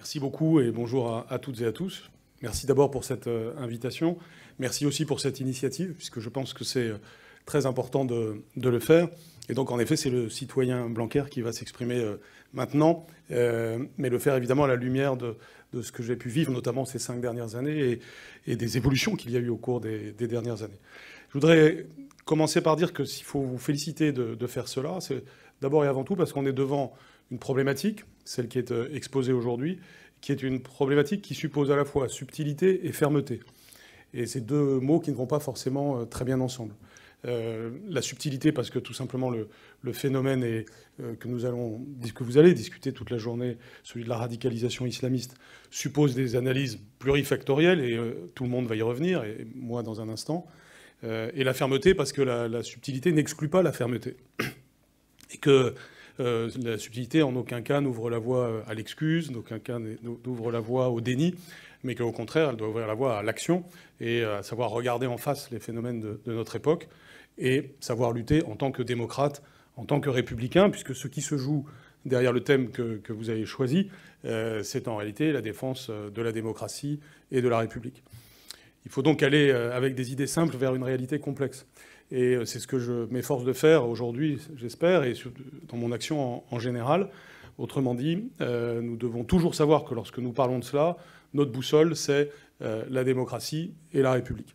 Merci beaucoup et bonjour à toutes et à tous. Merci d'abord pour cette invitation. Merci aussi pour cette initiative, puisque je pense que c'est très important de le faire. Et donc, en effet, c'est le citoyen Blanquer qui va s'exprimer maintenant, mais le faire évidemment à la lumière de ce que j'ai pu vivre, notamment ces 5 dernières années, et des évolutions qu'il y a eu au cours des dernières années. Je voudrais commencer par dire que s'il faut vous féliciter de faire cela, c'est d'abord et avant tout parce qu'on est devant une problématique, celle qui est exposée aujourd'hui, qui est une problématique qui suppose à la fois subtilité et fermeté. Et c'est deux mots qui ne vont pas forcément très bien ensemble. La subtilité parce que tout simplement le phénomène que vous allez discuter toute la journée, celui de la radicalisation islamiste, suppose des analyses plurifactorielles et tout le monde va y revenir, et moi dans un instant. Et la fermeté parce que la subtilité n'exclut pas la fermeté. Et que la subtilité en aucun cas n'ouvre la voie à l'excuse, en aucun cas n'ouvre la voie au déni, mais qu'au contraire, elle doit ouvrir la voie à l'action et à savoir regarder en face les phénomènes de notre époque et savoir lutter en tant que démocrate, en tant que républicain, puisque ce qui se joue derrière le thème que vous avez choisi, c'est en réalité la défense de la démocratie et de la République. Il faut donc aller avec des idées simples vers une réalité complexe. Et c'est ce que je m'efforce de faire aujourd'hui, j'espère, et dans mon action en général. Autrement dit, nous devons toujours savoir que lorsque nous parlons de cela, notre boussole, c'est la démocratie et la République.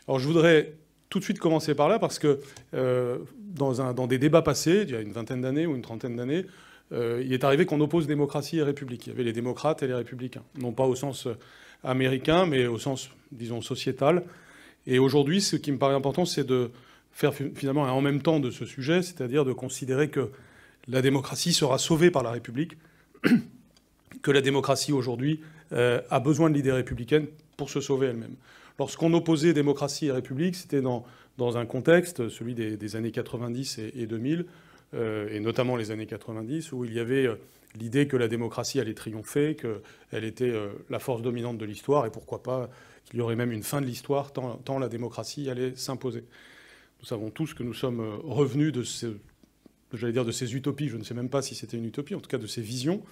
Alors je voudrais tout de suite commencer par là, parce que dans des débats passés, il y a une vingtaine d'années ou une trentaine d'années, il est arrivé qu'on oppose démocratie et République. Il y avait les démocrates et les républicains. Non pas au sens américain, mais au sens, disons, sociétal. Et aujourd'hui, ce qui me paraît important, c'est de faire finalement un en même temps de ce sujet, c'est-à-dire de considérer que la démocratie sera sauvée par la République, que la démocratie aujourd'hui a besoin de l'idée républicaine pour se sauver elle-même. Lorsqu'on opposait démocratie et République, c'était dans un contexte, celui des années 90 et 2000, et notamment les années 90, où il y avait l'idée que la démocratie allait triompher, qu'elle était la force dominante de l'histoire, et pourquoi pas qu'il y aurait même une fin de l'histoire tant la démocratie allait s'imposer. Nous savons tous que nous sommes revenus de ces utopies, je ne sais même pas si c'était une utopie, en tout cas de ces visions.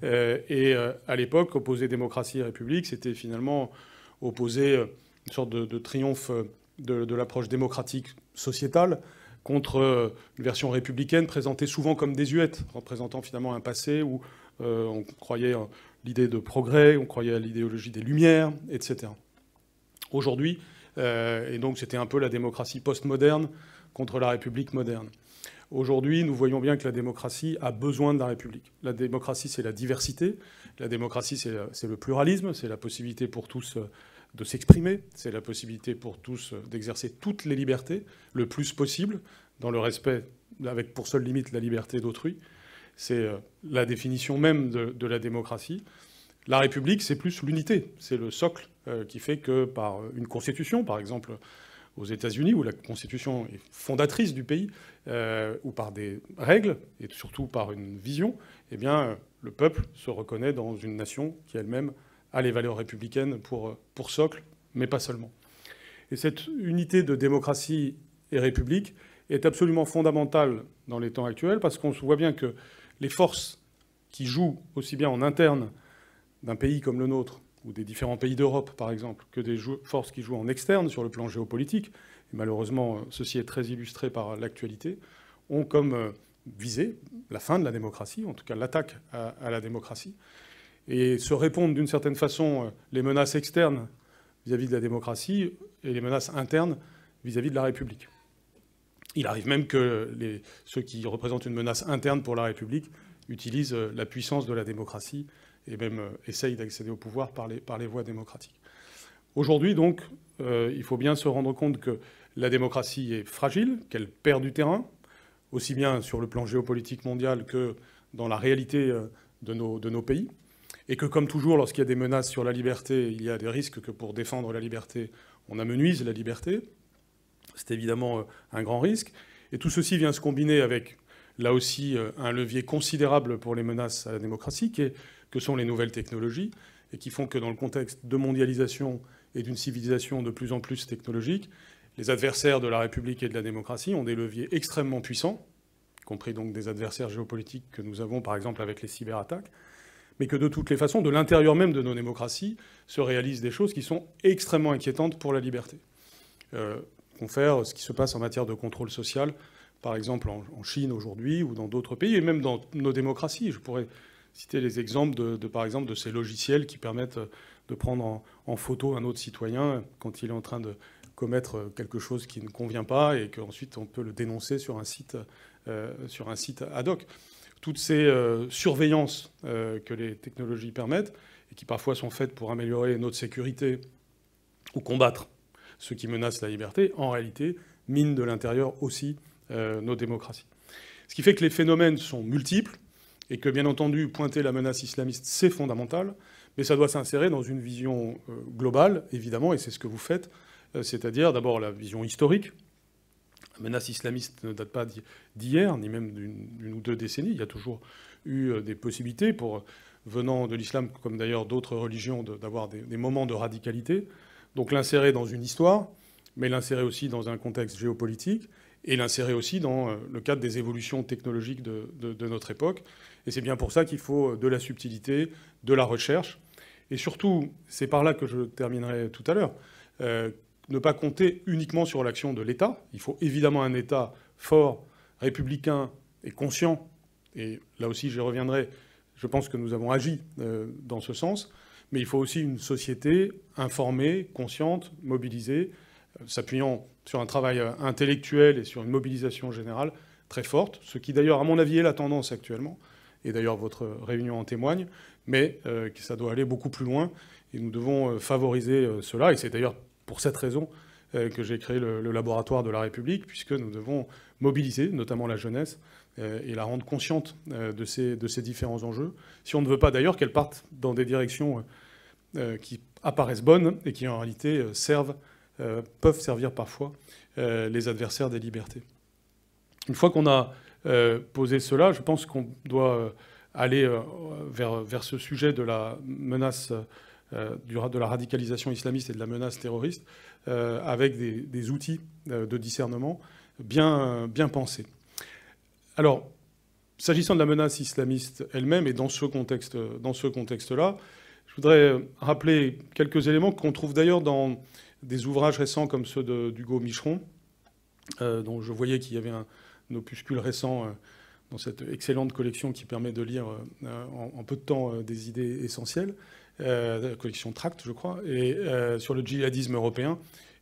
Et à l'époque, opposer démocratie et République, c'était finalement opposer une sorte de triomphe de l'approche démocratique sociétale contre une version républicaine présentée souvent comme désuète, représentant finalement un passé où on croyait à l'idée de progrès, on croyait à l'idéologie des Lumières, etc. Aujourd'hui, et donc c'était un peu la démocratie postmoderne contre la République moderne. Aujourd'hui, nous voyons bien que la démocratie a besoin de la République. La démocratie, c'est la diversité. La démocratie, c'est le pluralisme. C'est la possibilité pour tous de s'exprimer. C'est la possibilité pour tous d'exercer toutes les libertés, le plus possible, dans le respect, avec pour seule limite la liberté d'autrui. C'est la définition même de la démocratie. La République, c'est plus l'unité. C'est le socle qui fait que par une constitution, par exemple aux États-Unis, où la constitution est fondatrice du pays, ou par des règles, et surtout par une vision, eh bien, le peuple se reconnaît dans une nation qui elle-même a les valeurs républicaines pour socle, mais pas seulement. Et cette unité de démocratie et république est absolument fondamentale dans les temps actuels, parce qu'on voit bien que les forces qui jouent aussi bien en interne d'un pays comme le nôtre, ou des différents pays d'Europe, par exemple, que des forces qui jouent en externe sur le plan géopolitique, et malheureusement, ceci est très illustré par l'actualité, ont comme visée la fin de la démocratie, en tout cas l'attaque à la démocratie, et se répondent d'une certaine façon les menaces externes vis-à-vis de la démocratie et les menaces internes vis-à-vis de la République. Il arrive même que ceux qui représentent une menace interne pour la République utilisent la puissance de la démocratie et même essayent d'accéder au pouvoir par les voies démocratiques. Aujourd'hui, donc, il faut bien se rendre compte que la démocratie est fragile, qu'elle perd du terrain, aussi bien sur le plan géopolitique mondial que dans la réalité de nos pays, et que, comme toujours, lorsqu'il y a des menaces sur la liberté, il y a des risques que pour défendre la liberté, on amenuise la liberté. C'est évidemment un grand risque. Et tout ceci vient se combiner avec, là aussi, un levier considérable pour les menaces à la démocratie, que sont les nouvelles technologies, et qui font que dans le contexte de mondialisation et d'une civilisation de plus en plus technologique, les adversaires de la République et de la démocratie ont des leviers extrêmement puissants, y compris donc des adversaires géopolitiques que nous avons, par exemple, avec les cyberattaques, mais que de toutes les façons, de l'intérieur même de nos démocraties, se réalisent des choses qui sont extrêmement inquiétantes pour la liberté. Confère ce qui se passe en matière de contrôle social, par exemple en Chine aujourd'hui ou dans d'autres pays, et même dans nos démocraties. Je pourrais citer les exemples par exemple, de ces logiciels qui permettent de prendre en photo un autre citoyen quand il est en train de commettre quelque chose qui ne convient pas et qu'ensuite on peut le dénoncer sur un site ad hoc. Toutes ces surveillances que les technologies permettent et qui parfois sont faites pour améliorer notre sécurité ou combattre ceux qui menacent la liberté, en réalité, minent de l'intérieur aussi nos démocraties. Ce qui fait que les phénomènes sont multiples et que, bien entendu, pointer la menace islamiste, c'est fondamental, mais ça doit s'insérer dans une vision globale, évidemment, et c'est ce que vous faites, c'est-à-dire d'abord la vision historique. La menace islamiste ne date pas d'hier, ni même d'une ou deux décennies. Il y a toujours eu des possibilités pour, venant de l'islam, comme d'ailleurs d'autres religions, d'avoir des moments de radicalité. Donc l'insérer dans une histoire, mais l'insérer aussi dans un contexte géopolitique, et l'insérer aussi dans le cadre des évolutions technologiques de notre époque. Et c'est bien pour ça qu'il faut de la subtilité, de la recherche. Et surtout, c'est par là que je terminerai tout à l'heure, ne pas compter uniquement sur l'action de l'État. Il faut évidemment un État fort, républicain et conscient. Et là aussi, j'y reviendrai. Je pense que nous avons agi dans ce sens. Mais il faut aussi une société informée, consciente, mobilisée, s'appuyant sur un travail intellectuel et sur une mobilisation générale très forte, ce qui d'ailleurs, à mon avis, est la tendance actuellement, et d'ailleurs votre réunion en témoigne, mais que ça doit aller beaucoup plus loin, et nous devons favoriser cela, et c'est d'ailleurs pour cette raison que j'ai créé le laboratoire de la République, puisque nous devons mobiliser, notamment la jeunesse, et la rendre consciente de ces différents enjeux, si on ne veut pas d'ailleurs qu'elle parte dans des directions qui apparaissent bonnes et qui en réalité peuvent servir parfois les adversaires des libertés. Une fois qu'on a posé cela, je pense qu'on doit aller vers ce sujet de la menace, de la radicalisation islamiste et de la menace terroriste, avec des outils de discernement bien pensés. Alors, s'agissant de la menace islamiste elle-même, et dans ce contexte-là, je voudrais rappeler quelques éléments qu'on trouve d'ailleurs dans des ouvrages récents comme ceux d'Hugo Micheron, dont je voyais qu'il y avait un opuscule récent dans cette excellente collection qui permet de lire en peu de temps des idées essentielles, la collection Tract, je crois, et sur le djihadisme européen,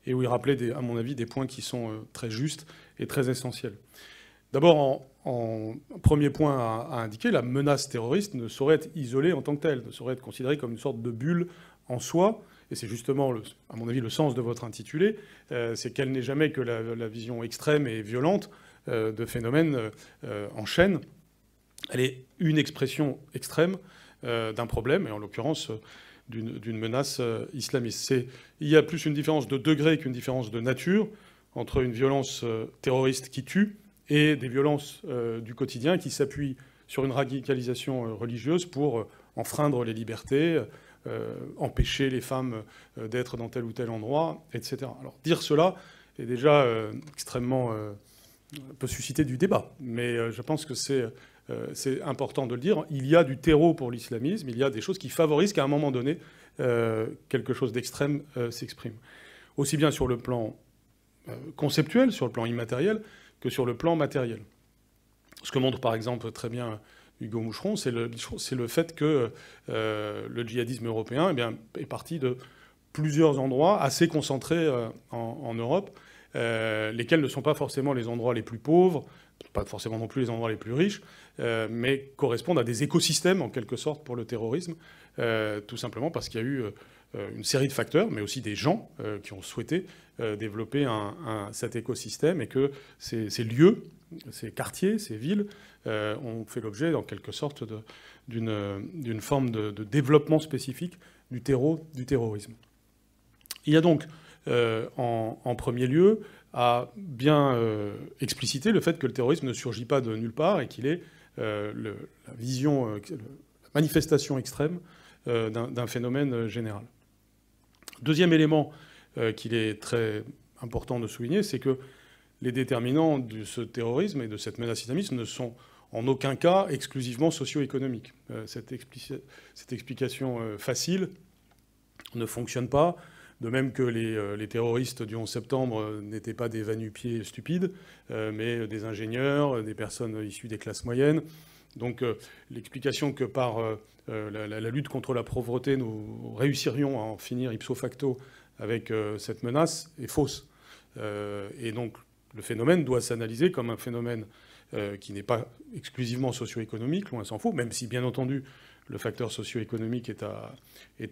et où il rappelait, à mon avis, des points qui sont très justes et très essentiels. D'abord, en premier point à indiquer, la menace terroriste ne saurait être isolée en tant que telle, ne saurait être considérée comme une sorte de bulle en soi, et c'est justement, à mon avis, le sens de votre intitulé, c'est qu'elle n'est jamais que la vision extrême et violente de phénomènes en chaîne. Elle est une expression extrême d'un problème, et en l'occurrence d'une menace islamiste. Il y a plus une différence de degré qu'une différence de nature entre une violence terroriste qui tue et des violences du quotidien qui s'appuient sur une radicalisation religieuse pour enfreindre les libertés, empêcher les femmes d'être dans tel ou tel endroit, etc. Alors dire cela est déjà extrêmement... peut susciter du débat, mais je pense que c'est important de le dire. Il y a du terreau pour l'islamisme, il y a des choses qui favorisent qu'à un moment donné, quelque chose d'extrême s'exprime. Aussi bien sur le plan conceptuel, sur le plan immatériel, que sur le plan matériel. Ce que montre par exemple très bien Hugo Micheron, c'est le fait que le djihadisme européen est parti de plusieurs endroits assez concentrés en Europe, lesquels ne sont pas forcément les endroits les plus pauvres, pas forcément non plus les endroits les plus riches, mais correspondent à des écosystèmes en quelque sorte pour le terrorisme, tout simplement parce qu'il y a eu une série de facteurs, mais aussi des gens qui ont souhaité développer cet écosystème, et que ces lieux, ces quartiers, ces villes ont fait l'objet, en quelque sorte, d'une forme de développement spécifique du terrorisme. Il y a donc, en premier lieu, à bien expliciter le fait que le terrorisme ne surgit pas de nulle part et qu'il est la manifestation extrême d'un phénomène général. Deuxième élément qu'il est très important de souligner, c'est que les déterminants de ce terrorisme et de cette menace islamiste ne sont en aucun cas exclusivement socio-économique. Cette explication facile ne fonctionne pas, de même que les terroristes du 11 septembre n'étaient pas des va-nu-pieds stupides, mais des ingénieurs, des personnes issues des classes moyennes. Donc l'explication que par la lutte contre la pauvreté, nous réussirions à en finir ipso facto avec cette menace est fausse. Et donc le phénomène doit s'analyser comme un phénomène qui n'est pas exclusivement socio-économique, loin s'en faut, même si bien entendu le facteur socio-économique est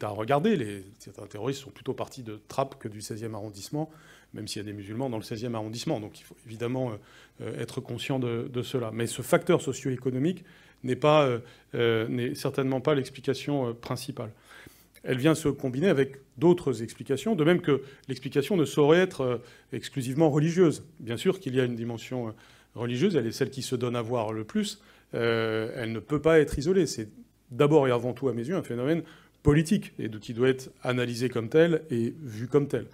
à regarder. Certains terroristes sont plutôt partis de Trappes que du 16e arrondissement, même s'il y a des musulmans dans le 16e arrondissement. Donc il faut évidemment être conscient de cela. Mais ce facteur socio-économique n'est certainement pas l'explication principale. Elle vient se combiner avec d'autres explications, de même que l'explication ne saurait être exclusivement religieuse. Bien sûr qu'il y a une dimension religieuse, elle est celle qui se donne à voir le plus. Elle ne peut pas être isolée. C'est d'abord et avant tout, à mes yeux, un phénomène politique, et qui doit être analysé comme tel et vu comme tel.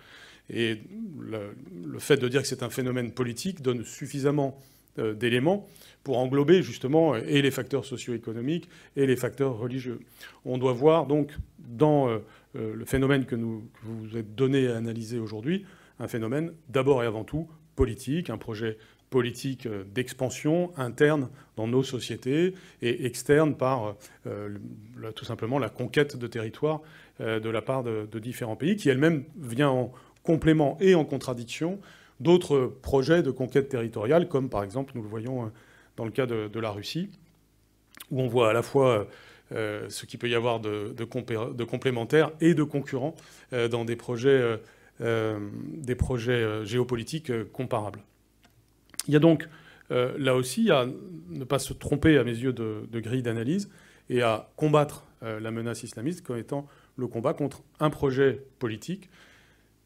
Et le fait de dire que c'est un phénomène politique donne suffisamment d'éléments pour englober justement et les facteurs socio-économiques et les facteurs religieux. On doit voir donc dans le phénomène que vous vous êtes donné à analyser aujourd'hui, un phénomène d'abord et avant tout politique, un projet politique d'expansion interne dans nos sociétés et externe par tout simplement la conquête de territoire de la part de différents pays, qui elle-même vient en complément et en contradiction d'autres projets de conquête territoriale, comme par exemple, nous le voyons dans le cas de la Russie, où on voit à la fois ce qu'il peut y avoir de complémentaires et de concurrents dans des projets géopolitiques comparables. Il y a donc là aussi à ne pas se tromper à mes yeux de grille d'analyse et à combattre la menace islamiste comme étant le combat contre un projet politique.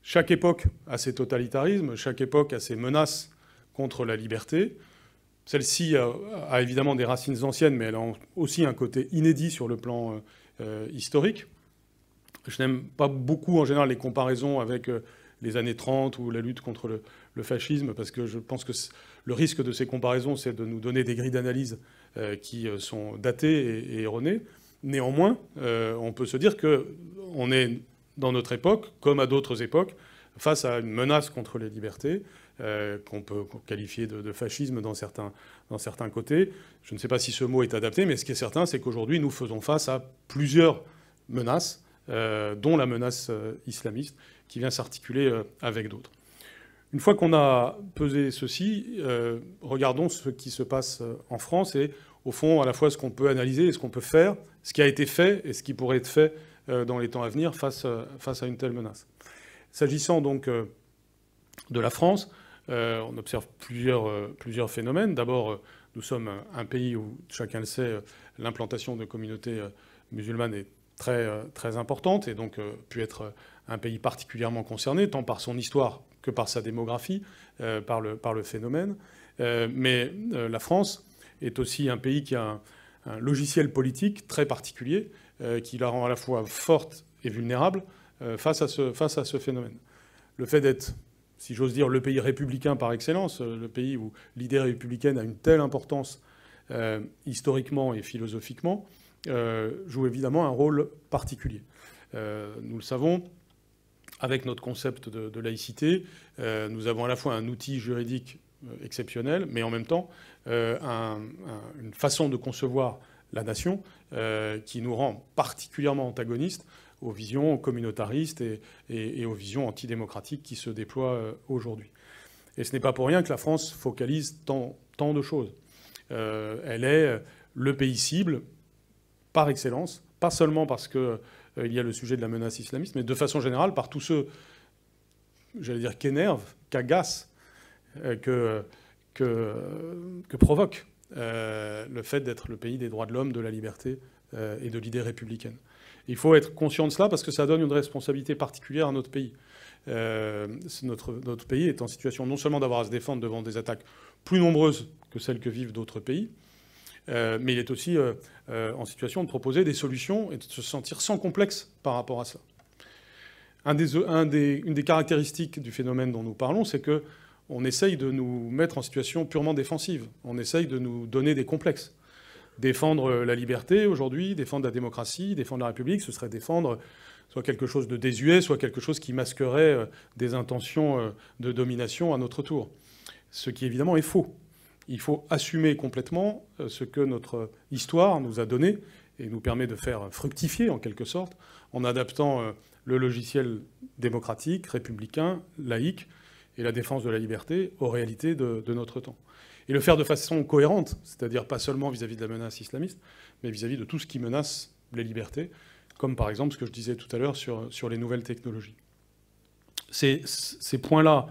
Chaque époque a ses totalitarismes, chaque époque a ses menaces contre la liberté. Celle-ci a évidemment des racines anciennes, mais elle a aussi un côté inédit sur le plan historique. Je n'aime pas beaucoup en général les comparaisons avec les années 30 ou la lutte contre le fascisme, parce que je pense que le risque de ces comparaisons, c'est de nous donner des grilles d'analyse qui sont datées et erronées. Néanmoins, on peut se dire qu'on est, dans notre époque, comme à d'autres époques, face à une menace contre les libertés, qu'on peut qualifier de fascisme dans certains côtés. Je ne sais pas si ce mot est adapté, mais ce qui est certain, c'est qu'aujourd'hui, nous faisons face à plusieurs menaces, dont la menace islamiste, qui vient s'articuler avec d'autres. Une fois qu'on a pesé ceci, regardons ce qui se passe en France et, au fond, à la fois ce qu'on peut analyser et ce qu'on peut faire, ce qui a été fait et ce qui pourrait être fait dans les temps à venir face à une telle menace. S'agissant donc de la France, on observe plusieurs phénomènes. D'abord, nous sommes un pays où, chacun le sait, l'implantation de communautés musulmanes est très importante et donc pu être un pays particulièrement concerné, tant par son histoire que par sa démographie, par le phénomène. Mais la France est aussi un pays qui a un logiciel politique très particulier, qui la rend à la fois forte et vulnérable face à ce phénomène. Le fait d'être, si j'ose dire, le pays républicain par excellence, le pays où l'idée républicaine a une telle importance historiquement et philosophiquement, joue évidemment un rôle particulier. Nous le savons, avec notre concept de laïcité, nous avons à la fois un outil juridique exceptionnel, mais en même temps une façon de concevoir la nation qui nous rend particulièrement antagonistes aux visions communautaristes et aux visions antidémocratiques qui se déploient aujourd'hui. Et ce n'est pas pour rien que la France focalise tant de choses. Elle est le pays cible par excellence, pas seulement parce qu'il y a le sujet de la menace islamiste, mais de façon générale par tous ceux, j'allais dire, qu'énervent, qu'agacent, que provoque le fait d'être le pays des droits de l'homme, de la liberté et de l'idée républicaine. Il faut être conscient de cela parce que ça donne une responsabilité particulière à notre pays. Notre pays est en situation non seulement d'avoir à se défendre devant des attaques plus nombreuses que celles que vivent d'autres pays, mais il est aussi en situation de proposer des solutions et de se sentir sans complexe par rapport à ça. Une des caractéristiques du phénomène dont nous parlons, c'est que on essaye de nous mettre en situation purement défensive. On essaye de nous donner des complexes. Défendre la liberté aujourd'hui, défendre la démocratie, défendre la République, ce serait défendre soit quelque chose de désuet, soit quelque chose qui masquerait des intentions de domination à notre tour. Ce qui évidemment est faux. Il faut assumer complètement ce que notre histoire nous a donné et nous permet de faire fructifier en quelque sorte, en adaptant le logiciel démocratique, républicain, laïque, et la défense de la liberté aux réalités de notre temps. Et le faire de façon cohérente, c'est-à-dire pas seulement vis-à-vis de la menace islamiste, mais vis-à-vis de tout ce qui menace les libertés, comme par exemple ce que je disais tout à l'heure sur les nouvelles technologies. Ces points-là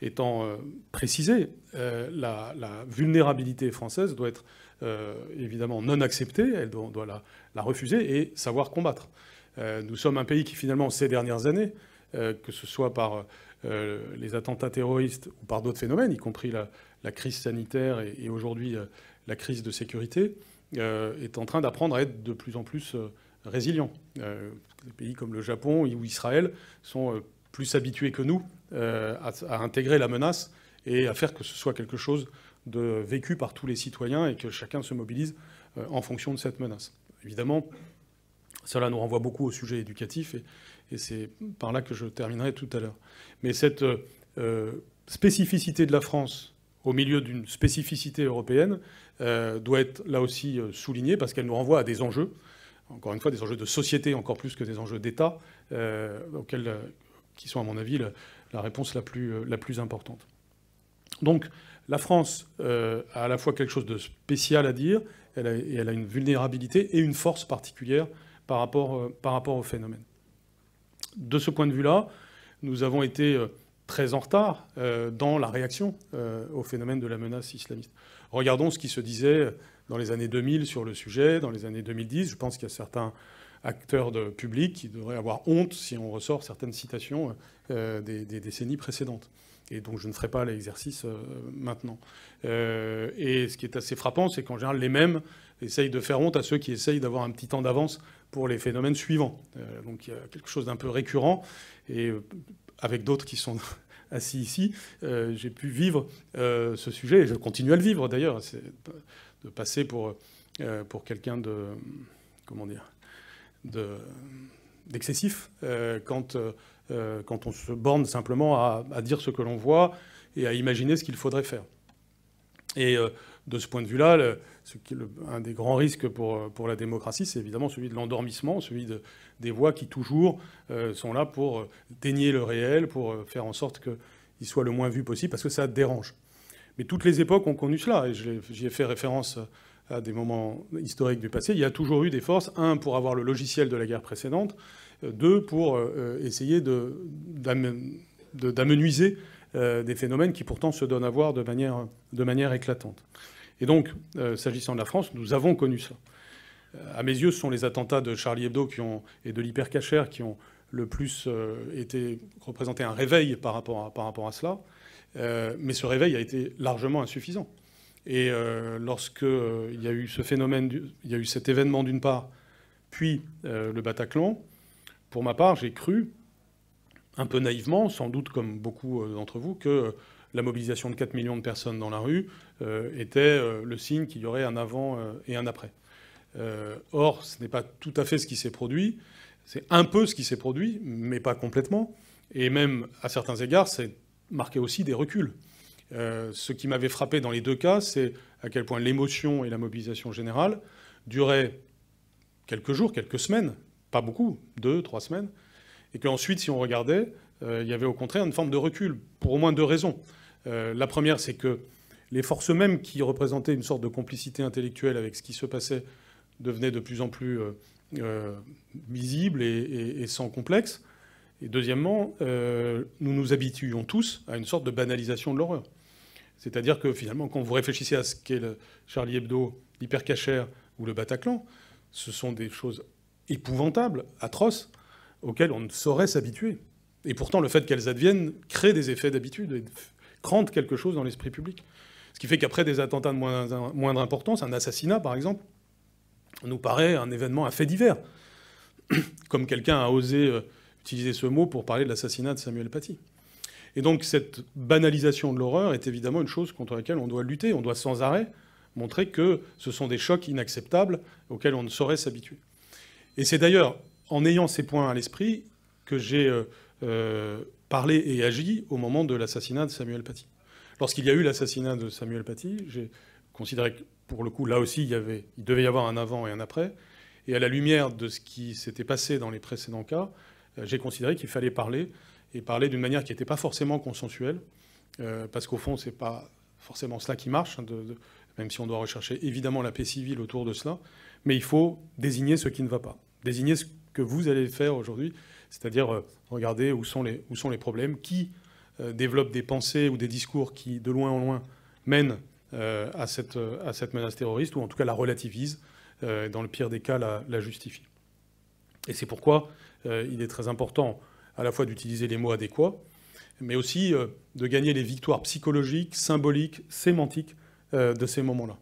étant précisés, la vulnérabilité française doit être évidemment non acceptée, elle doit la refuser et savoir combattre. Nous sommes un pays qui finalement, ces dernières années, que ce soit par les attentats terroristes ou par d'autres phénomènes, y compris la crise sanitaire et aujourd'hui la crise de sécurité, est en train d'apprendre à être de plus en plus résilient. Des pays comme le Japon ou Israël sont plus habitués que nous à intégrer la menace et à faire que ce soit quelque chose de vécu par tous les citoyens et que chacun se mobilise en fonction de cette menace. Évidemment, cela nous renvoie beaucoup au sujet éducatif et c'est par là que je terminerai tout à l'heure. Mais cette spécificité de la France au milieu d'une spécificité européenne doit être là aussi soulignée parce qu'elle nous renvoie à des enjeux, encore une fois des enjeux de société encore plus que des enjeux d'État, qui sont à mon avis la réponse la plus importante. Donc la France a à la fois quelque chose de spécial à dire, elle a une vulnérabilité et une force particulière par rapport au phénomène. De ce point de vue-là, nous avons été très en retard dans la réaction au phénomène de la menace islamiste. Regardons ce qui se disait dans les années 2000 sur le sujet, dans les années 2010. Je pense qu'il y a certains acteurs publics qui devraient avoir honte si on ressort certaines citations des décennies précédentes. Et donc je ne ferai pas l'exercice maintenant. Et ce qui est assez frappant, c'est qu'en général, les mêmes essayent de faire honte à ceux qui essayent d'avoir un petit temps d'avance pour les phénomènes suivants. Donc il y a quelque chose d'un peu récurrent. Et avec d'autres qui sont assis ici, j'ai pu vivre ce sujet, et je continue à le vivre d'ailleurs. C'est de passer pour quelqu'un de... comment dire, d'excessif quand on se borne simplement à dire ce que l'on voit et à imaginer ce qu'il faudrait faire. Et de ce point de vue-là, un des grands risques pour la démocratie, c'est évidemment celui de l'endormissement, celui des voix qui toujours sont là pour dénier le réel, pour faire en sorte qu'il soit le moins vu possible, parce que ça dérange. Mais toutes les époques ont connu cela, et j'y ai fait référence à des moments historiques du passé. Il y a toujours eu des forces, un, pour avoir le logiciel de la guerre précédente, deux, pour essayer d'amenuiser des phénomènes qui pourtant se donnent à voir de manière éclatante. Et donc, s'agissant de la France, nous avons connu ça. À mes yeux, ce sont les attentats de Charlie Hebdo et de l'Hypercacher qui ont le plus été représenté un réveil par rapport à cela. Mais ce réveil a été largement insuffisant. Et lorsqu'il y a eu ce phénomène, il y a eu cet événement d'une part, puis le Bataclan, pour ma part, j'ai cru, un peu naïvement, sans doute comme beaucoup d'entre vous, que la mobilisation de 4 millions de personnes dans la rue était le signe qu'il y aurait un avant et un après. Or, ce n'est pas tout à fait ce qui s'est produit. C'est un peu ce qui s'est produit, mais pas complètement. Et même, à certains égards, c'est marqué aussi des reculs. Ce qui m'avait frappé dans les deux cas, c'est à quel point l'émotion et la mobilisation générale duraient quelques jours, quelques semaines, pas beaucoup, 2, 3 semaines, et qu'ensuite, si on regardait, il y avait au contraire une forme de recul, pour au moins deux raisons. La première, c'est que les forces mêmes qui représentaient une sorte de complicité intellectuelle avec ce qui se passait devenaient de plus en plus visibles et sans complexe. Et deuxièmement, nous nous habituions tous à une sorte de banalisation de l'horreur. C'est-à-dire que finalement, quand vous réfléchissez à ce qu'est le Charlie Hebdo, l'Hypercacher ou le Bataclan, ce sont des choses épouvantables, atroces, auxquelles on ne saurait s'habituer. Et pourtant, le fait qu'elles adviennent crée des effets d'habitude et crante quelque chose dans l'esprit public. Ce qui fait qu'après des attentats de moindre importance, un assassinat par exemple, nous paraît un événement, un fait divers. Comme quelqu'un a osé utiliser ce mot pour parler de l'assassinat de Samuel Paty. Et donc cette banalisation de l'horreur est évidemment une chose contre laquelle on doit lutter. On doit sans arrêt montrer que ce sont des chocs inacceptables auxquels on ne saurait s'habituer. Et c'est d'ailleurs en ayant ces points à l'esprit que j'ai parlé et agi au moment de l'assassinat de Samuel Paty. Lorsqu'il y a eu l'assassinat de Samuel Paty, j'ai considéré que, pour le coup, là aussi, il devait y avoir un avant et un après. Et à la lumière de ce qui s'était passé dans les précédents cas, j'ai considéré qu'il fallait parler, et parler d'une manière qui n'était pas forcément consensuelle, parce qu'au fond, c'est pas forcément cela qui marche, hein, même si on doit rechercher évidemment la paix civile autour de cela, mais il faut désigner ce qui ne va pas, désigner ce que vous allez faire aujourd'hui, c'est-à-dire regarder où sont les problèmes, qui développe des pensées ou des discours qui, de loin en loin, mènent à cette menace terroriste, ou en tout cas la relativisent, dans le pire des cas la justifient. Et c'est pourquoi il est très important à la fois d'utiliser les mots adéquats, mais aussi de gagner les victoires psychologiques, symboliques, sémantiques de ces moments-là.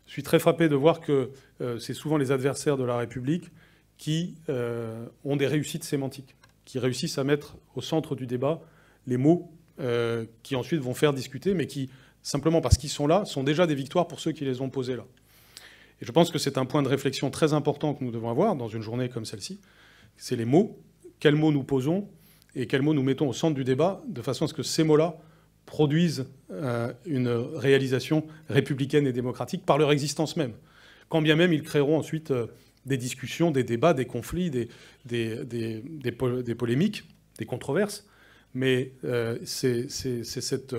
Je suis très frappé de voir que c'est souvent les adversaires de la République qui ont des réussites sémantiques, qui réussissent à mettre au centre du débat les mots qui ensuite vont faire discuter, mais qui, simplement parce qu'ils sont là, sont déjà des victoires pour ceux qui les ont posés là. Et je pense que c'est un point de réflexion très important que nous devons avoir dans une journée comme celle-ci. C'est les mots, quels mots nous posons et quels mots nous mettons au centre du débat, de façon à ce que ces mots-là produisent une réalisation républicaine et démocratique par leur existence même. Quand bien même ils créeront ensuite des discussions, des débats, des conflits, des polémiques, des controverses. Mais c'est cette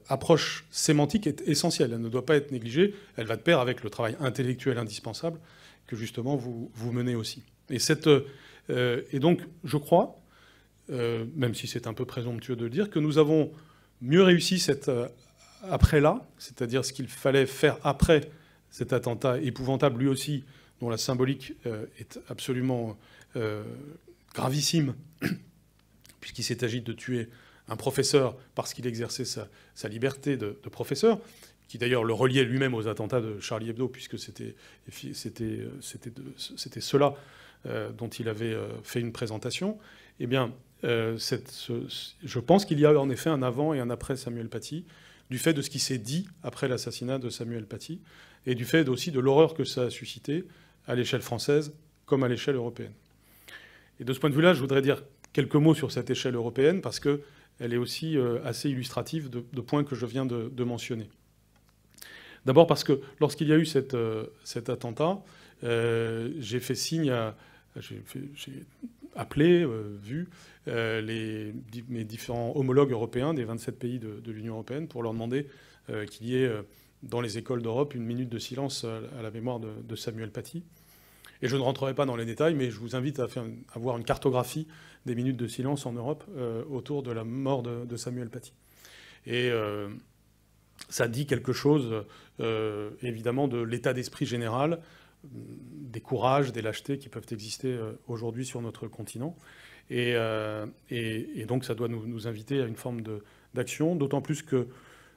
approche sémantique est essentielle. Elle ne doit pas être négligée. Elle va de pair avec le travail intellectuel indispensable que justement vous menez aussi. Et donc, je crois, même si c'est un peu présomptueux de le dire, que nous avons mieux réussi cet après-là, c'est-à-dire ce qu'il fallait faire après cet attentat épouvantable, lui aussi, dont la symbolique est absolument gravissime, puisqu'il s'est agi de tuer un professeur parce qu'il exerçait sa liberté de professeur, qui d'ailleurs le reliait lui-même aux attentats de Charlie Hebdo, puisque c'était cela dont il avait fait une présentation. Eh bien, je pense qu'il y a en effet un avant et un après Samuel Paty, du fait de ce qui s'est dit après l'assassinat de Samuel Paty, et du fait aussi de l'horreur que ça a suscité à l'échelle française comme à l'échelle européenne. Et de ce point de vue-là, je voudrais dire quelques mots sur cette échelle européenne, parce qu'elle est aussi assez illustrative de points que je viens de mentionner. D'abord parce que lorsqu'il y a eu cet attentat, j'ai fait signe j'ai appelé, vu mes différents homologues européens des 27 pays de l'Union européenne pour leur demander qu'il y ait dans les écoles d'Europe une minute de silence à la mémoire de Samuel Paty. Et je ne rentrerai pas dans les détails, mais je vous invite à voir une cartographie des minutes de silence en Europe autour de la mort de Samuel Paty. Et ça dit quelque chose, évidemment, de l'état d'esprit général, des courages, des lâchetés qui peuvent exister aujourd'hui sur notre continent. Et donc ça doit nous inviter à une forme d'action, d'autant plus que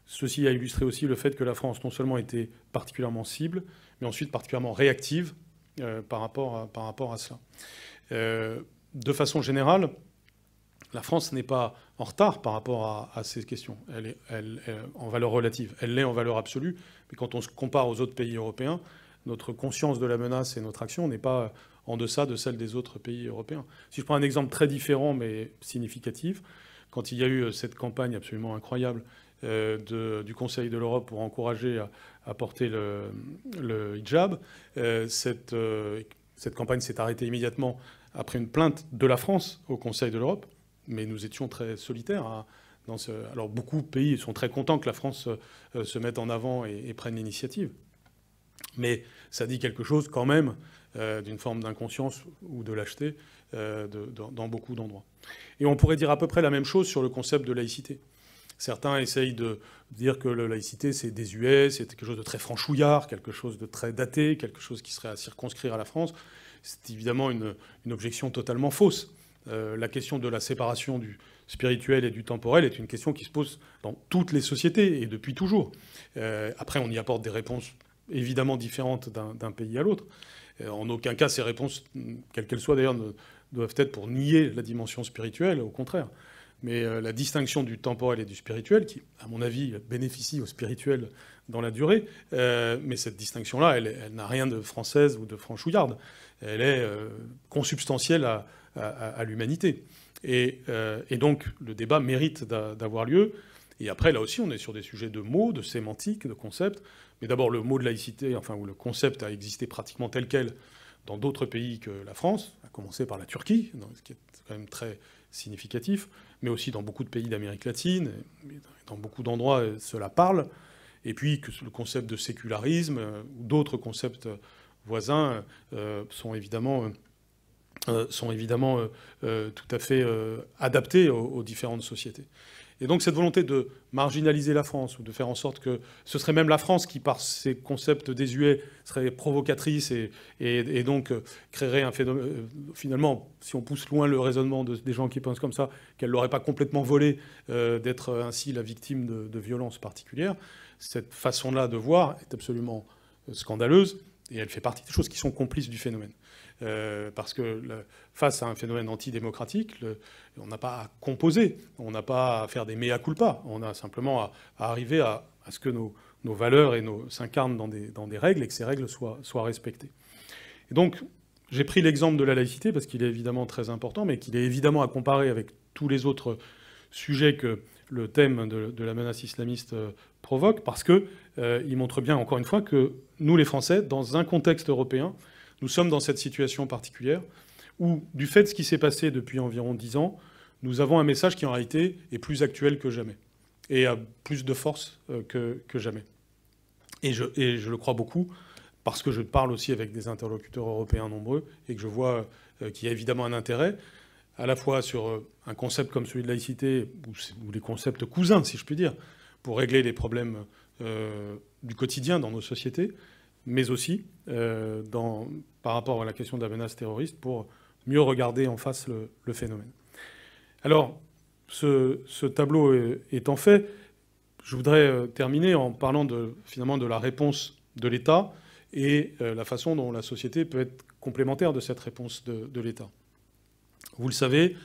ceci a illustré aussi le fait que la France non seulement était particulièrement cible, mais ensuite particulièrement réactive par rapport à cela. De façon générale, la France n'est pas en retard par rapport à ces questions. Elle est en valeur relative. Elle l'est en valeur absolue, mais quand on se compare aux autres pays européens, notre conscience de la menace et notre action n'est pas en deçà de celle des autres pays européens. Si je prends un exemple très différent mais significatif, quand il y a eu cette campagne absolument incroyable du Conseil de l'Europe pour encourager à porter le hijab, cette campagne s'est arrêtée immédiatement après une plainte de la France au Conseil de l'Europe, mais nous étions très solitaires. Alors beaucoup de pays sont très contents que la France se mette en avant et prenne l'initiative. Mais ça dit quelque chose quand même d'une forme d'inconscience ou de lâcheté dans beaucoup d'endroits. Et on pourrait dire à peu près la même chose sur le concept de laïcité. Certains essayent de dire que la laïcité, c'est désuet, c'est quelque chose de très franchouillard, quelque chose de très daté, quelque chose qui serait à circonscrire à la France. C'est évidemment une objection totalement fausse. La question de la séparation du spirituel et du temporel est une question qui se pose dans toutes les sociétés et depuis toujours. Après, on y apporte des réponses évidemment différentes d'un pays à l'autre. En aucun cas, ces réponses, quelles qu'elles soient d'ailleurs, ne doivent être pour nier la dimension spirituelle, au contraire. mais la distinction du temporel et du spirituel, qui, à mon avis, bénéficie au spirituel dans la durée, mais cette distinction-là, elle n'a rien de française ou de franchouillarde. Elle est consubstantielle à l'humanité. Et donc, le débat mérite d'avoir lieu. Et après, là aussi, on est sur des sujets de mots, de sémantique, de concepts. Mais d'abord, le mot de laïcité, enfin, où le concept a existé pratiquement tel quel dans d'autres pays que la France, à commencer par la Turquie, ce qui est quand même très significatif, mais aussi dans beaucoup de pays d'Amérique latine, dans beaucoup d'endroits, cela parle. Et puis que le concept de sécularisme ou d'autres concepts voisins sont évidemment tout à fait adaptés aux différentes sociétés. Et donc cette volonté de marginaliser la France, ou de faire en sorte que ce serait même la France qui, par ses concepts désuets, serait provocatrice et donc créerait un phénomène... Finalement, si on pousse loin le raisonnement des gens qui pensent comme ça, qu'elle l'aurait pas complètement volé d'être ainsi la victime de violences particulières, cette façon-là de voir est absolument scandaleuse, et elle fait partie des choses qui sont complices du phénomène. Parce que face à un phénomène antidémocratique, on n'a pas à composer, on n'a pas à faire des mea culpa, on a simplement à arriver à ce que nos valeurs s'incarnent dans des règles et que ces règles soient respectées. Et donc, j'ai pris l'exemple de la laïcité parce qu'il est évidemment très important, mais qu'il est évidemment à comparer avec tous les autres sujets que le thème de la menace islamiste provoque, parce qu'il montre bien, encore une fois, que nous, les Français, dans un contexte européen, nous sommes dans cette situation particulière où, du fait de ce qui s'est passé depuis environ 10 ans, nous avons un message qui, en réalité, est plus actuel que jamais et a plus de force que jamais. Et je le crois beaucoup parce que je parle aussi avec des interlocuteurs européens nombreux et que je vois qu'il y a évidemment un intérêt à la fois sur un concept comme celui de laïcité ou les concepts cousins, si je puis dire, pour régler les problèmes du quotidien dans nos sociétés, mais aussi par rapport à la question de la menace terroriste, pour mieux regarder en face le phénomène. Alors, ce tableau étant fait, je voudrais terminer en parlant finalement de la réponse de l'État et la façon dont la société peut être complémentaire de cette réponse de l'État. Vous le savez,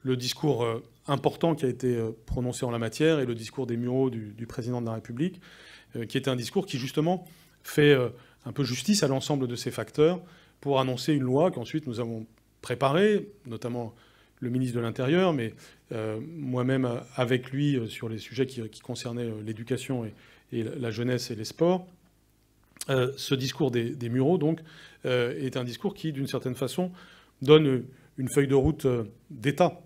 le discours important qui a été prononcé en la matière est le discours des Mureaux du président de la République, qui est un discours qui, justement, fait un peu justice à l'ensemble de ces facteurs pour annoncer une loi qu'ensuite nous avons préparée, notamment le ministre de l'Intérieur, mais moi-même avec lui sur les sujets qui concernaient l'éducation et la jeunesse et les sports. Ce discours des Mureaux, donc, est un discours qui, d'une certaine façon, donne une feuille de route d'État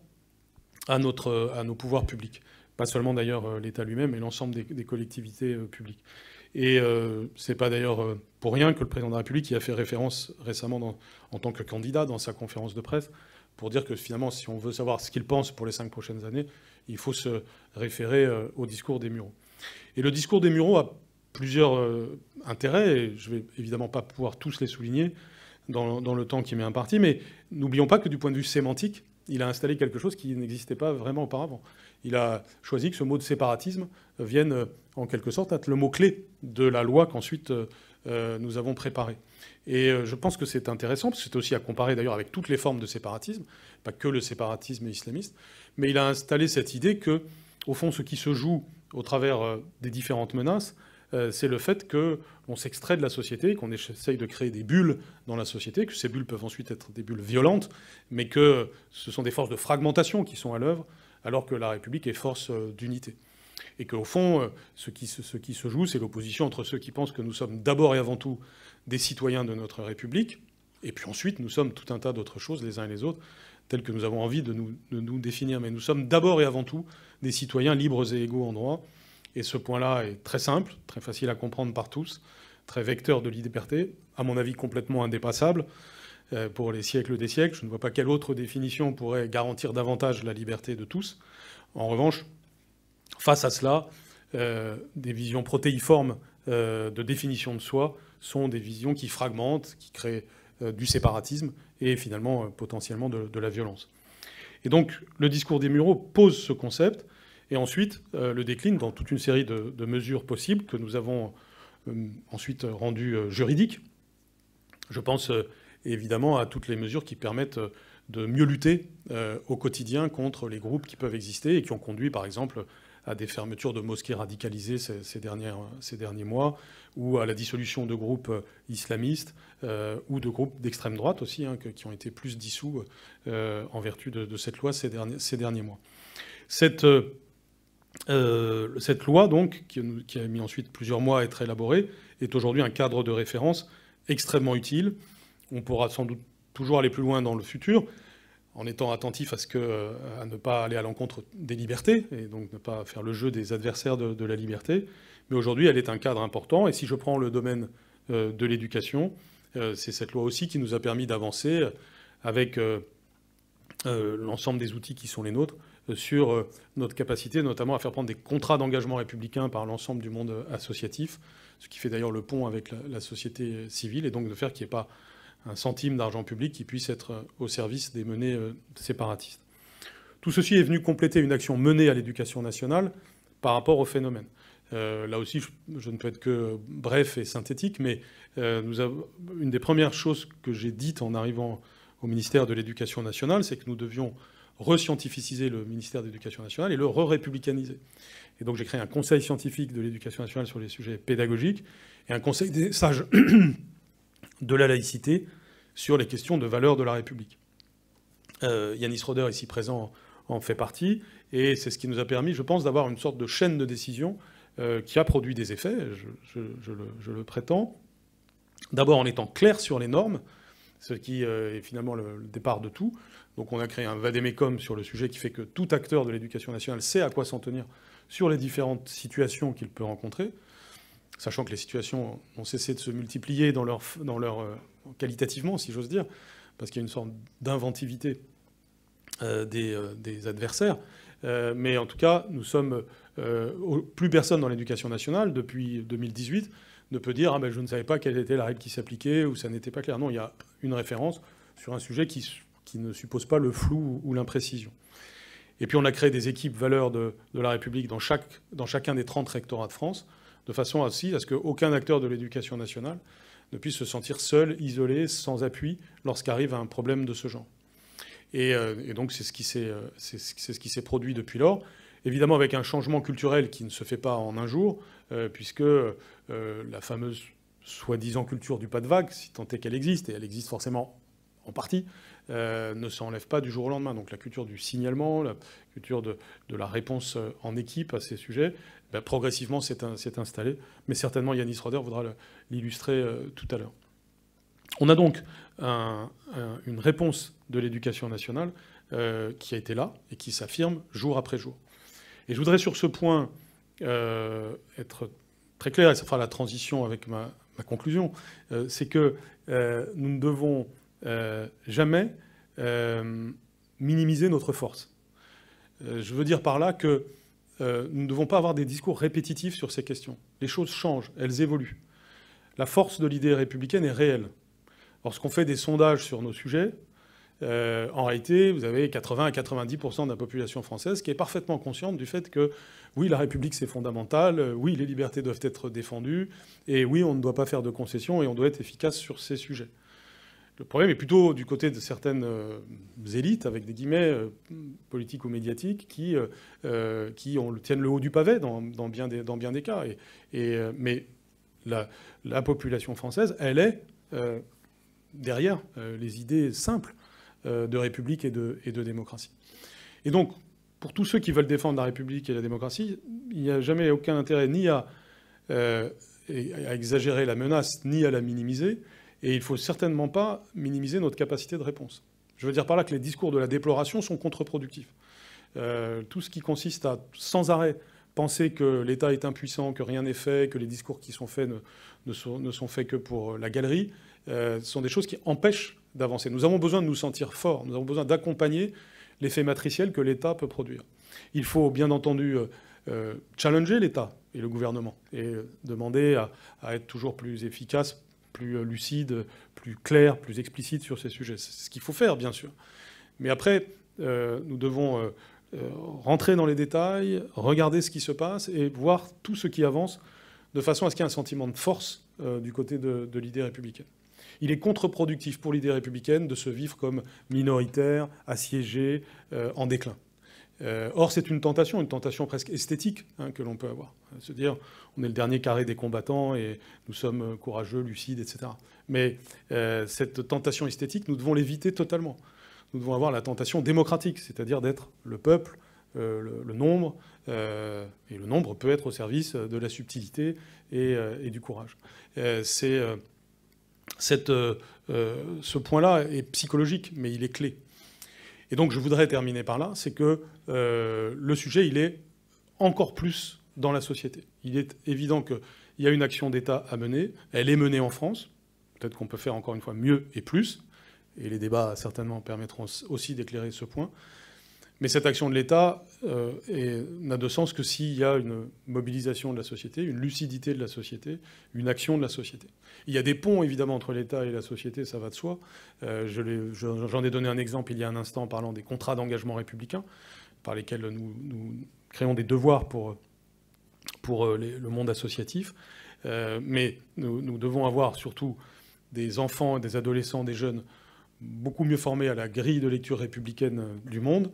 à nos pouvoirs publics. Pas seulement, d'ailleurs, l'État lui-même, mais l'ensemble des collectivités publiques. Et c'est pas d'ailleurs pour rien que le président de la République y a fait référence récemment en tant que candidat dans sa conférence de presse pour dire que finalement, si on veut savoir ce qu'il pense pour les 5 prochaines années, il faut se référer au discours des Mureaux. Et le discours des Mureaux a plusieurs intérêts, et je vais évidemment pas pouvoir tous les souligner dans le temps qui m'est imparti, mais n'oublions pas que du point de vue sémantique, il a installé quelque chose qui n'existait pas vraiment auparavant. Il a choisi que ce mot de séparatisme vienne, en quelque sorte, être le mot-clé de la loi qu'ensuite nous avons préparée. Et je pense que c'est intéressant, parce que c'est aussi à comparer d'ailleurs avec toutes les formes de séparatisme, pas que le séparatisme islamiste, mais il a installé cette idée que, au fond, ce qui se joue au travers des différentes menaces, c'est le fait qu'on s'extrait de la société, qu'on essaye de créer des bulles dans la société, que ces bulles peuvent ensuite être des bulles violentes, mais que ce sont des forces de fragmentation qui sont à l'œuvre, alors que la République est force d'unité. Et qu'au fond, ce qui se joue, c'est l'opposition entre ceux qui pensent que nous sommes d'abord et avant tout des citoyens de notre République, et puis ensuite nous sommes tout un tas d'autres choses, les uns et les autres, telles que nous avons envie de nous définir. Mais nous sommes d'abord et avant tout des citoyens libres et égaux en droit. Et ce point-là est très simple, très facile à comprendre par tous, très vecteur de liberté, à mon avis complètement indépassable pour les siècles des siècles. Je ne vois pas quelle autre définition pourrait garantir davantage la liberté de tous. En revanche, face à cela, des visions protéiformes de définition de soi sont des visions qui fragmentent, qui créent du séparatisme et finalement potentiellement de la violence. Et donc le discours des Mureaux pose ce concept et ensuite le décline dans toute une série de mesures possibles que nous avons ensuite rendues juridiques. Je pense évidemment à toutes les mesures qui permettent mieux lutter au quotidien contre les groupes qui peuvent exister et qui ont conduit, par exemple, à des fermetures de mosquées radicalisées ces derniers mois, ou à la dissolution de groupes islamistes, ou de groupes d'extrême droite aussi, hein, qui ont été plus dissous en vertu de cette loi ces derniers mois. Cette loi, donc, qui a mis ensuite plusieurs mois à être élaborée, est aujourd'hui un cadre de référence extrêmement utile. On pourra sans doute toujours aller plus loin dans le futur, en étant attentif à ne pas aller à l'encontre des libertés, et donc ne pas faire le jeu des adversaires de la liberté. Mais aujourd'hui, elle est un cadre important. Et si je prends le domaine de l'éducation, c'est cette loi aussi qui nous a permis d'avancer avec l'ensemble des outils qui sont les nôtres sur notre capacité notamment à faire prendre des contrats d'engagement républicain par l'ensemble du monde associatif, ce qui fait d'ailleurs le pont avec la société civile, et donc de faire qu'il n'y ait pas un centime d'argent public qui puisse être au service des menées séparatistes. Tout ceci est venu compléter une action menée à l'éducation nationale par rapport au phénomène. Là aussi, je ne peux être que bref et synthétique, mais une des premières choses que j'ai dites en arrivant au ministère de l'Éducation nationale, c'est que nous devions re-scientificiser le ministère de l'Éducation nationale et le re-républicaniser. Et donc j'ai créé un conseil scientifique de l'Éducation nationale sur les sujets pédagogiques et un conseil des sages de la laïcité sur les questions de valeur de la République. Yanis Roder, ici présent, en fait partie, et c'est ce qui nous a permis, je pense, d'avoir une sorte de chaîne de décision qui a produit des effets, je le prétends. D'abord en étant clair sur les normes, ce qui est finalement le départ de tout. Donc on a créé un vadémécum sur le sujet qui fait que tout acteur de l'éducation nationale sait à quoi s'en tenir sur les différentes situations qu'il peut rencontrer, sachant que les situations ont cessé de se multiplier qualitativement, si j'ose dire, parce qu'il y a une sorte d'inventivité des adversaires. Mais en tout cas, nous sommes... plus personne dans l'éducation nationale, depuis 2018, ne peut dire « Ah ben je ne savais pas quelle était la règle qui s'appliquait » ou « ça n'était pas clair ». Non, il y a une référence sur un sujet qui ne suppose pas le flou ou l'imprécision. Et puis on a créé des équipes valeurs de la République dans chacun des 30 rectorats de France, de façon aussi à ce qu'aucun acteur de l'éducation nationale ne puisse se sentir seul, isolé, sans appui, lorsqu'arrive un problème de ce genre. Et donc c'est ce qui s'est produit depuis lors, évidemment avec un changement culturel qui ne se fait pas en un jour, puisque la fameuse soi-disant culture du pas de vague, si tant est qu'elle existe, et elle existe forcément en partie, ne s'enlève pas du jour au lendemain. Donc la culture du signalement, la culture de la réponse en équipe à ces sujets, progressivement s'est installée. Mais certainement Yanis Roder voudra l'illustrer tout à l'heure. On a donc une réponse de l'éducation nationale qui a été là et qui s'affirme jour après jour. Et je voudrais sur ce point être très clair, et ça fera la transition avec ma conclusion, c'est que nous ne devons jamais minimiser notre force. Je veux dire par là que nous ne devons pas avoir des discours répétitifs sur ces questions. Les choses changent, elles évoluent. La force de l'idée républicaine est réelle. Lorsqu'on fait des sondages sur nos sujets, en réalité, vous avez 80 à 90% de la population française qui est parfaitement consciente du fait que, oui, la République, c'est fondamental, oui, les libertés doivent être défendues, et oui, on ne doit pas faire de concessions et on doit être efficace sur ces sujets. Le problème est plutôt du côté de certaines élites, avec des guillemets, politiques ou médiatiques, qui tiennent le haut du pavé dans bien des cas. Mais la population française, elle est derrière les idées simples de République et de démocratie. Et donc, pour tous ceux qui veulent défendre la République et la démocratie, il n'y a jamais aucun intérêt ni à exagérer la menace, ni à la minimiser. Et il ne faut certainement pas minimiser notre capacité de réponse. Je veux dire par là que les discours de la déploration sont contre-productifs. Tout ce qui consiste à, sans arrêt, penser que l'État est impuissant, que rien n'est fait, que les discours qui sont faits ne sont faits que pour la galerie, sont des choses qui empêchent d'avancer. Nous avons besoin de nous sentir forts, nous avons besoin d'accompagner l'effet matriciel que l'État peut produire. Il faut bien entendu challenger l'État et le gouvernement et demander à être toujours plus efficace, plus lucide, plus clair, plus explicite sur ces sujets. C'est ce qu'il faut faire, bien sûr. Mais après, nous devons rentrer dans les détails, regarder ce qui se passe et voir tout ce qui avance de façon à ce qu'il y ait un sentiment de force du côté de l'idée républicaine. Il est contre-productif pour l'idée républicaine de se vivre comme minoritaire, assiégé, en déclin. Or, c'est une tentation presque esthétique que l'on peut avoir. Se dire, on est le dernier carré des combattants et nous sommes courageux, lucides, etc. Mais cette tentation esthétique, nous devons l'éviter totalement. Nous devons avoir la tentation démocratique, c'est-à-dire d'être le peuple, le nombre, et le nombre peut être au service de la subtilité et du courage. Ce point-là est psychologique, mais il est clé. Et donc je voudrais terminer par là, c'est que le sujet, il est encore plus dans la société. Il est évident qu'il y a une action d'État à mener. Elle est menée en France. Peut-être qu'on peut faire encore une fois mieux et plus. Et les débats, certainement, permettront aussi d'éclairer ce point. Mais cette action de l'État n'a de sens que s'il y a une mobilisation de la société, une lucidité de la société, une action de la société. Il y a des ponts, évidemment, entre l'État et la société, ça va de soi. J'en ai donné un exemple il y a un instant en parlant des contrats d'engagement républicain, par lesquels nous créons des devoirs pour le monde associatif. Mais nous devons avoir surtout des enfants, des adolescents, des jeunes beaucoup mieux formés à la grille de lecture républicaine du monde,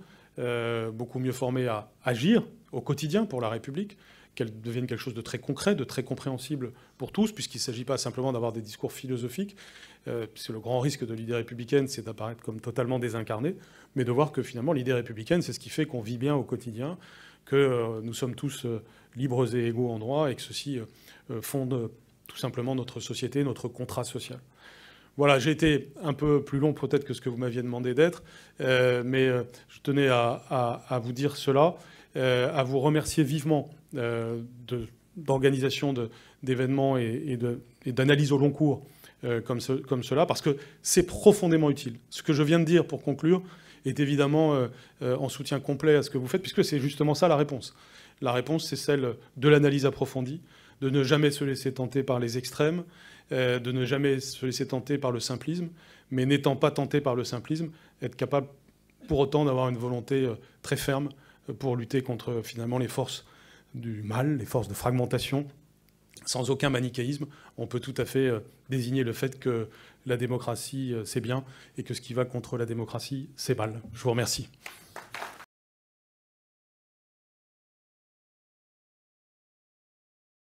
beaucoup mieux formés à agir au quotidien pour la République, qu'elle devienne quelque chose de très concret, de très compréhensible pour tous, puisqu'il ne s'agit pas simplement d'avoir des discours philosophiques, puisque le grand risque de l'idée républicaine, c'est d'apparaître comme totalement désincarné, mais de voir que finalement l'idée républicaine, c'est ce qui fait qu'on vit bien au quotidien, que nous sommes tous libres et égaux en droit, et que ceci fonde tout simplement notre société, notre contrat social. Voilà, j'ai été un peu plus long peut-être que ce que vous m'aviez demandé d'être, mais je tenais à vous dire cela, à vous remercier vivement d'organisation d'événements et d'analyse au long cours comme cela, parce que c'est profondément utile. Ce que je viens de dire pour conclure est évidemment en soutien complet à ce que vous faites, puisque c'est justement ça la réponse. La réponse, c'est celle de l'analyse approfondie, de ne jamais se laisser tenter par les extrêmes, de ne jamais se laisser tenter par le simplisme, mais n'étant pas tenté par le simplisme, être capable pour autant d'avoir une volonté très ferme pour lutter contre finalement les forces du mal, les forces de fragmentation, sans aucun manichéisme. On peut tout à fait désigner le fait que la démocratie, c'est bien, et que ce qui va contre la démocratie, c'est mal. Je vous remercie.